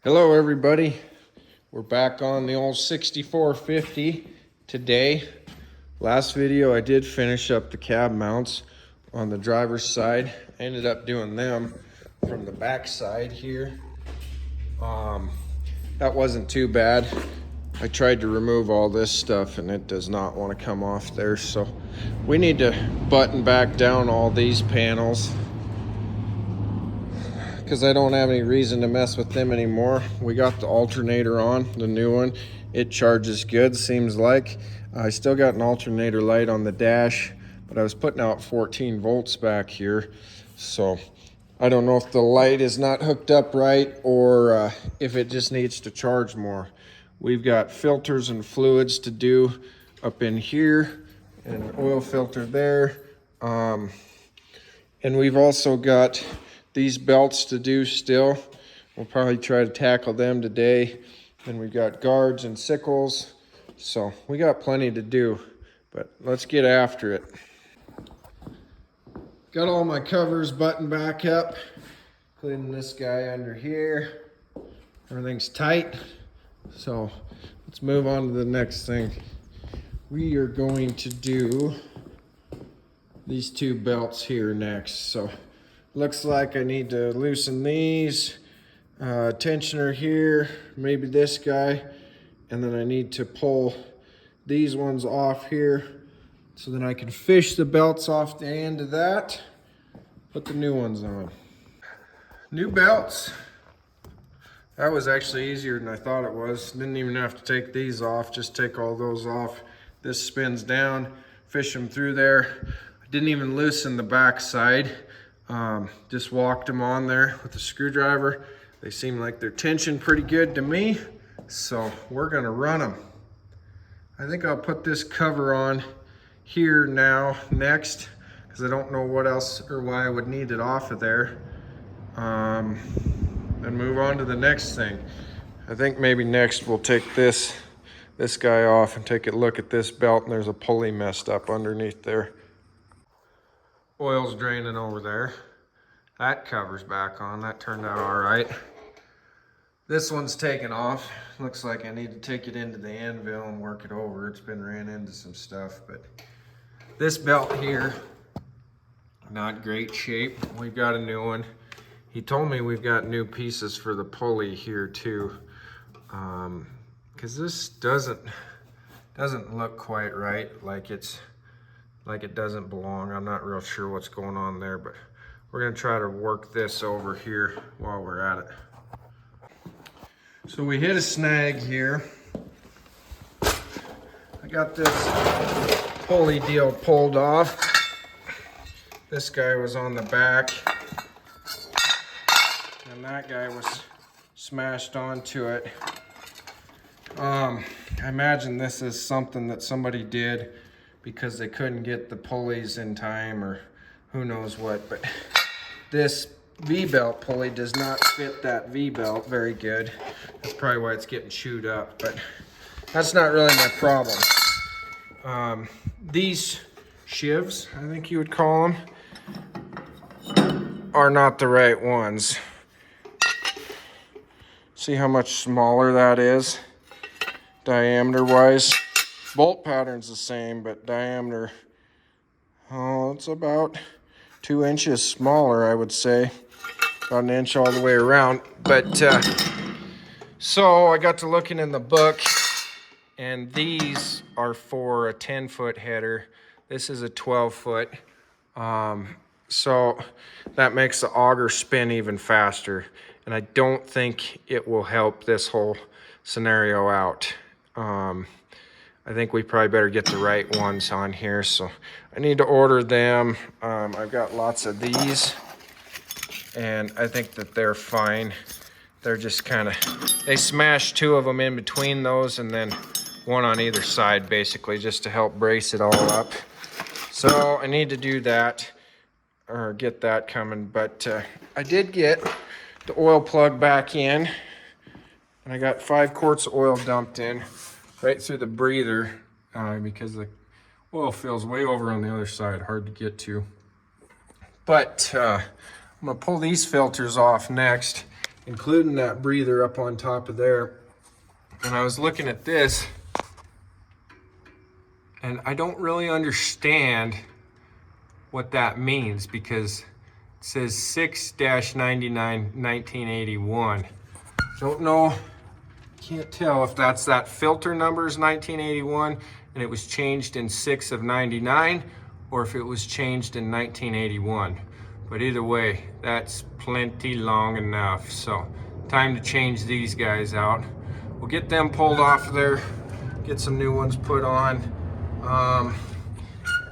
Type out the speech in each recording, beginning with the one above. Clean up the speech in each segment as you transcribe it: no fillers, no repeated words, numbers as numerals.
Hello everybody, we're back on the old 6450 today. Last video I did finish up the cab mounts on the driver's side. I ended up doing them from the back side here. That wasn't too bad. I tried to remove all this stuff and it does not want to come off there, so we need to button back down all these panels because I don't have any reason to mess with them anymore. We got the alternator on, the new one. It charges good, seems like. I still got an alternator light on the dash, but I was putting out 14 volts back here. So I don't know if the light is not hooked up right or if it just needs to charge more. We've got filters and fluids to do up in here and an oil filter there. And we've also got these belts to do still. We'll probably try to tackle them today. Then we've got guards and sickles. So we got plenty to do, but let's get after it. Got all my covers buttoned back up, including this guy under here. Everything's tight. So let's move on to the next thing. We are going to do these two belts here next. So looks like I need to loosen these, tensioner here, maybe this guy, and then I need to pull these ones off here so then I can fish the belts off the end of that, put the new ones on. New belts. That was actually easier than I thought it was. Didn't even have to take these off, just take all those off. This spins down, fish them through there. I didn't even loosen the back side. Just walked them on there with a screwdriver. They seem like they're tensioned pretty good to me, so we're gonna run them. I think I'll put this cover on here now next, because I don't know what else or why I would need it off of there. And move on to the next thing. I think maybe next we'll take this guy off and take a look at this belt, and there's a pulley messed up underneath there. Oil's draining over there. That cover's back on. That turned out all right. This one's taken off. Looks like I need to take it into the anvil and work it over. It's been ran into some stuff, but this belt here, not great shape. We've got a new one. He told me we've got new pieces for the pulley here too, because this doesn't look quite right, like it doesn't belong. I'm not real sure what's going on there, but we're gonna try to work this over here while we're at it. So we hit a snag here. I got this pulley deal pulled off. This guy was on the back, and that guy was smashed onto it. I imagine this is something that somebody did because they couldn't get the pulleys in time or who knows what, but this V-belt pulley does not fit that V-belt very good. That's probably why it's getting chewed up, but that's not really my problem. These shivs, I think you would call them, are not the right ones. See how much smaller that is, diameter wise. Bolt pattern's the same, but diameter, oh, it's about 2 inches smaller, I would say. About an inch all the way around. But so I got to looking in the book, and these are for a 10-foot header. This is a 12-foot. So that makes the auger spin even faster. And I don't think it will help this whole scenario out. I think we probably better get the right ones on here. So I need to order them. I've got lots of these, and I think that they're fine. They're just kind of, they smash 2 of them in between those and then 1 on either side, basically, just to help brace it all up. So I need to do that, or get that coming. But I did get the oil plug back in, and I got 5 quarts of oil dumped in right through the breather, because the oil fills way over on the other side, hard to get to. But I'm gonna pull these filters off next, including that breather up on top of there. And I was looking at this, and I don't really understand what that means, because it says 6-99 1981. Don't know, can't tell if that's that filter number's 1981 and it was changed in 6 of 99, or if it was changed in 1981. But either way, that's plenty long enough. So time to change these guys out. We'll get them pulled off of there, get some new ones put on.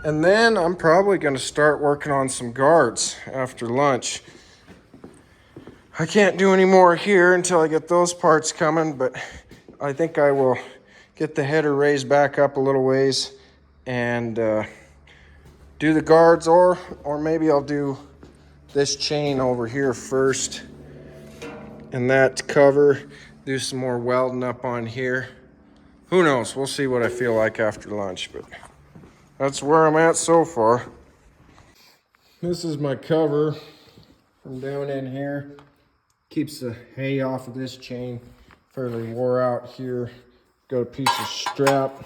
And then I'm probably gonna start working on some guards after lunch. I can't do any more here until I get those parts coming, but I think I will get the header raised back up a little ways and do the guards, or maybe I'll do this chain over here first and that cover, do some more welding up on here. Who knows? We'll see what I feel like after lunch, but that's where I'm at so far. This is my cover from down in here. Keeps the hay off of this chain. Fairly wore out here. Got a piece of strap.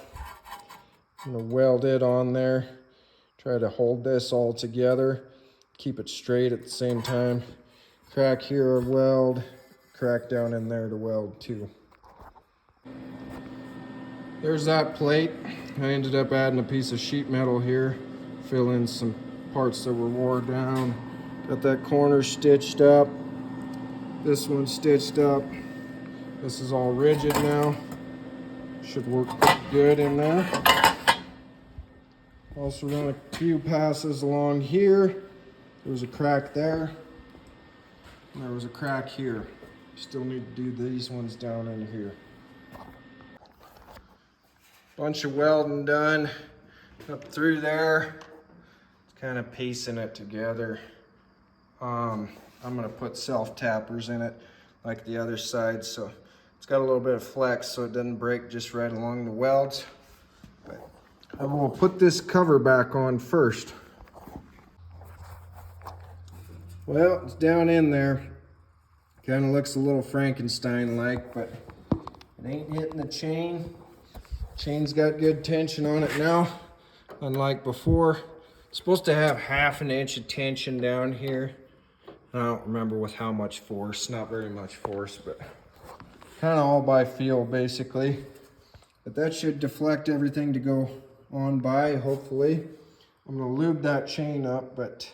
I'm gonna weld it on there. Try to hold this all together. Keep it straight at the same time. Crack here, weld. Crack down in there to weld too. There's that plate. I ended up adding a piece of sheet metal here. Fill in some parts that were wore down. Got that corner stitched up. This one stitched up. This is all rigid now. Should work good in there. Also run a few passes along here. There was a crack there. And there was a crack here. Still need to do these ones down in here. Bunch of welding done up through there. It's kind of piecing it together. I'm gonna put self-tappers in it like the other side, so it's got a little bit of flex so it doesn't break just right along the welds. But I will put this cover back on first. Well, it's down in there. Kind of looks a little Frankenstein-like, but it ain't hitting the chain. Chain's got good tension on it now, unlike before. It's supposed to have 1/2 inch of tension down here. I don't remember with how much force, not very much force, but kind of all by feel basically. But that should deflect everything to go on by, hopefully. I'm gonna lube that chain up, but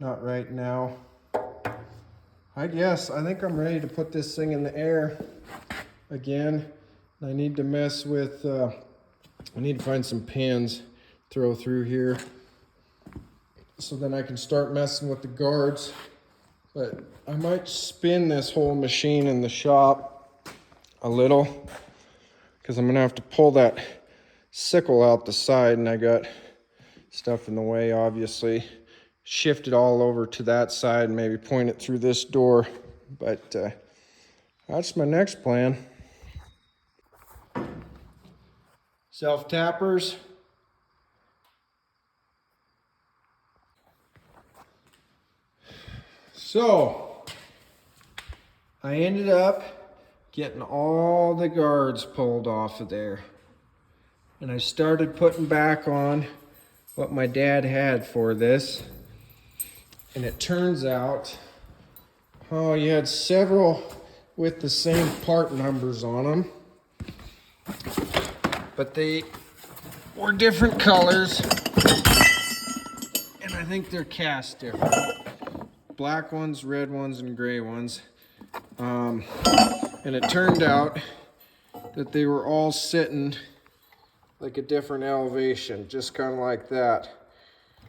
not right now. I think I'm ready to put this thing in the air again. I need to mess with, I need to find some pins, throw through here, so then I can start messing with the guards. But I might spin this whole machine in the shop a little, because I'm gonna have to pull that sickle out the side, and I got stuff in the way, obviously. Shift it all over to that side and maybe point it through this door. But that's my next plan. Self-tappers. So, I ended up getting all the guards pulled off of there. And I started putting back on what my dad had for this. And it turns out, you had several with the same part numbers on them. But they were different colors. And I think they're cast different. Black ones, red ones, and gray ones. And it turned out that they were all sitting like a different elevation, just kind of like that.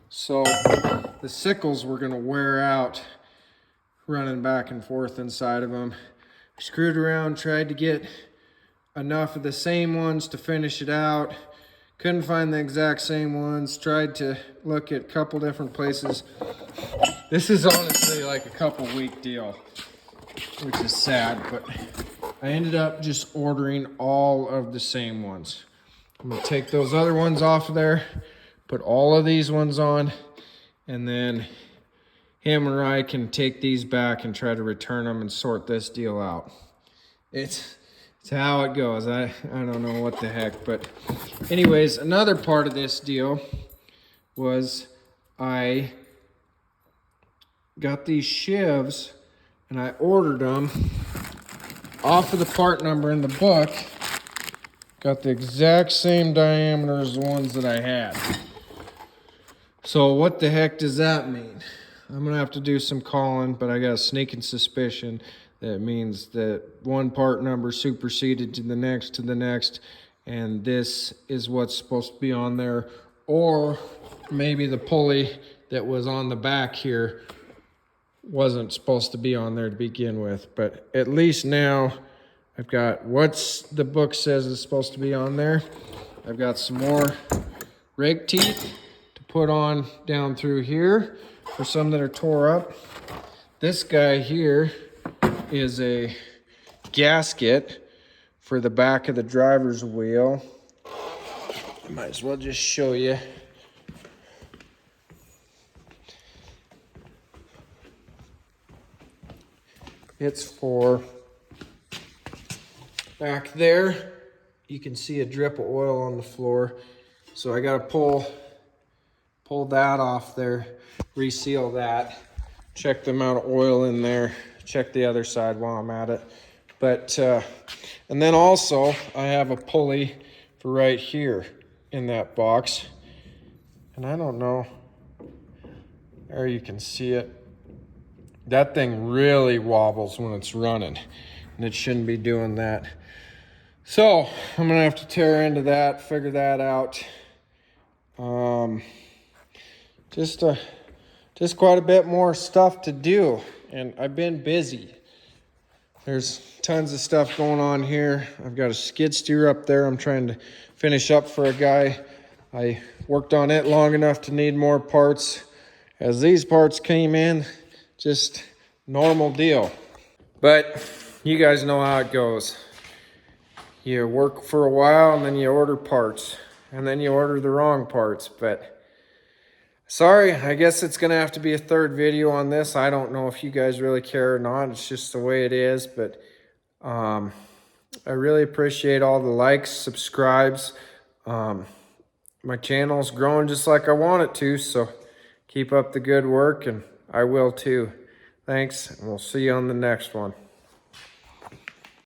So the sickles were gonna wear out running back and forth inside of them. I screwed around, tried to get enough of the same ones to finish it out. Couldn't find the exact same ones. Tried to look at a couple different places. This is honestly like a couple-week deal, which is sad, but I ended up just ordering all of the same ones. I'm gonna take those other ones off of there, put all of these ones on, and then him or I can take these back and try to return them and sort this deal out. It's how it goes. I don't know what the heck. But anyways, another part of this deal was I got these shivs and I ordered them off of the part number in the book. Got the exact same diameter as the ones that I had. So what the heck does that mean? I'm gonna have to do some calling, but I got a sneaking suspicion that means that one part number superseded to the next, and this is what's supposed to be on there. Or maybe the pulley that was on the back here wasn't supposed to be on there to begin with. But at least now I've got what's the book says is supposed to be on there. I've got some more rake teeth to put on down through here for some that are tore up. This guy here is a gasket for the back of the driver's wheel. Might as well just show you. It's for back there. You can see a drip of oil on the floor. So I gotta pull that off there, reseal that, check the amount of oil in there, check the other side while I'm at it. But, and then also I have a pulley for right here in that box. And I don't know, there you can see it. That thing really wobbles when it's running, and it shouldn't be doing that. So I'm gonna have to tear into that, figure that out. Just quite a bit more stuff to do, and I've been busy. There's tons of stuff going on here. I've got a skid steer up there I'm trying to finish up for a guy. I worked on it long enough to need more parts. As these parts came in, just normal deal. But you guys know how it goes. You work for a while and then you order parts, and then you order the wrong parts. But sorry, I guess it's gonna have to be a third video on this. I don't know if you guys really care or not. It's just the way it is. But I really appreciate all the likes, subscribes. My channel's growing just like I want it to, so keep up the good work, and I will too. Thanks, and we'll see you on the next one.